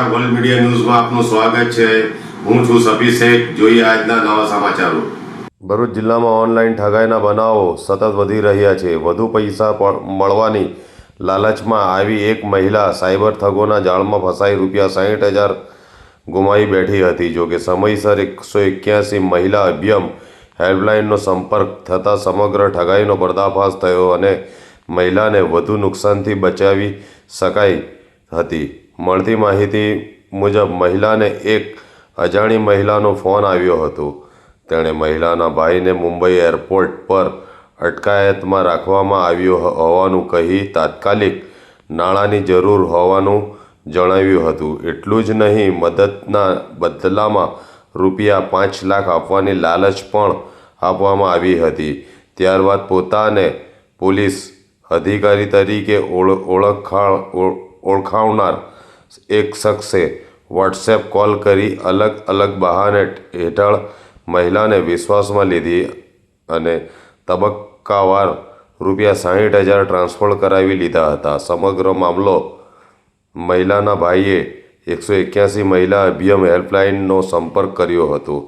નમસ્કાર, world media ન્યૂઝમાં આપનું સ્વાગત છે। હું છું સફી શેખ। જોઈએ આજના નવા સમાચારો। ભરૂચ જિલ્લામાં ઓનલાઈન ઠગાઈના બનાવો સતત વધી રહ્યા છે। વધુ પૈસા મળવાની લાલચમાં આવી એક મહિલા સાયબર ઠગોના જાળમાં ફસાઈ ₹60,000 ગુમાવી બેઠી હતી। જોકે સમયસર 181 મહિલા અભિયમ હેલ્પલાઇનનો સંપર્ક થતાં સમગ્ર ઠગાઈનો પર્દાફાશ થયો અને મહિલાને વધુ નુકસાનથી બચાવી શકાઈ હતી। મળતી માહિતી મુજબ મહિલાને એક અજાણી મહિલાનો ફોન આવ્યો હતો। તેણે મહિલાના ભાઈને મુંબઈ એરપોર્ટ પર અટકાયતમાં રાખવામાં આવ્યો હોવાનું કહી તાત્કાલિક નાણાંની જરૂર હોવાનું જણાવ્યું હતું। એટલું જ નહીં, મદદના બદલામાં ₹5 લાખ આપવાની લાલચ પણ આપવામાં આવી હતી। ત્યારબાદ પોતાને પોલીસ અધિકારી તરીકે ઓળખાવનાર એક શખ્સે વોટ્સએપ કોલ કરી અલગ અલગ બહાને હેઠળ મહિલાને વિશ્વાસમાં લીધી અને તબક્કાવાર ₹60,000 ટ્રાન્સફર કરાવી લીધા હતા। સમગ્ર મામલો મહિલાના ભાઈએ 181 મહિલા અભિયમ હેલ્પલાઇનનો સંપર્ક કર્યો હતો।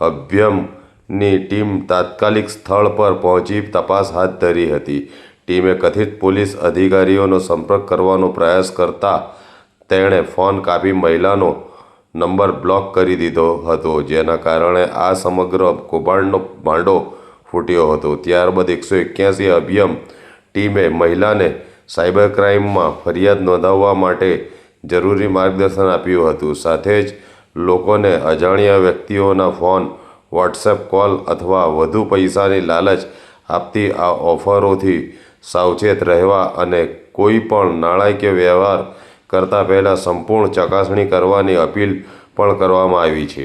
અભિયમની ટીમ તાત્કાલિક સ્થળ પર પહોંચી તપાસ હાથ ધરી હતી। ટીમે કથિત પોલીસ અધિકારીઓનો સંપર્ક કરવાનો પ્રયાસ કરતા તેણે ફોન કાપી મહિલાનો નંબર બ્લોક કરી દીધો હતો, જેના કારણે આ સમગ્ર કૌભાંડનો ભાંડો ફૂટ્યો હતો। ત્યારબાદ 181 અભિયમ ટીમે મહિલાને સાયબર ક્રાઇમમાં ફરિયાદ નોંધાવવા માટે જરૂરી માર્ગદર્શન આપ્યું હતું। સાથે જ લોકોને અજાણ્યા વ્યક્તિઓના ફોન, વોટ્સએપ કોલ અથવા વધુ પૈસાની લાલચ આપતી આ ઓફરોથી સાવચેત રહેવા અને કોઈ પણ નાણાકીય વ્યવહાર કરતા પહેલા સંપૂર્ણ ચકાસણી કરવાની અપીલ પણ કરવામાં આવી છે।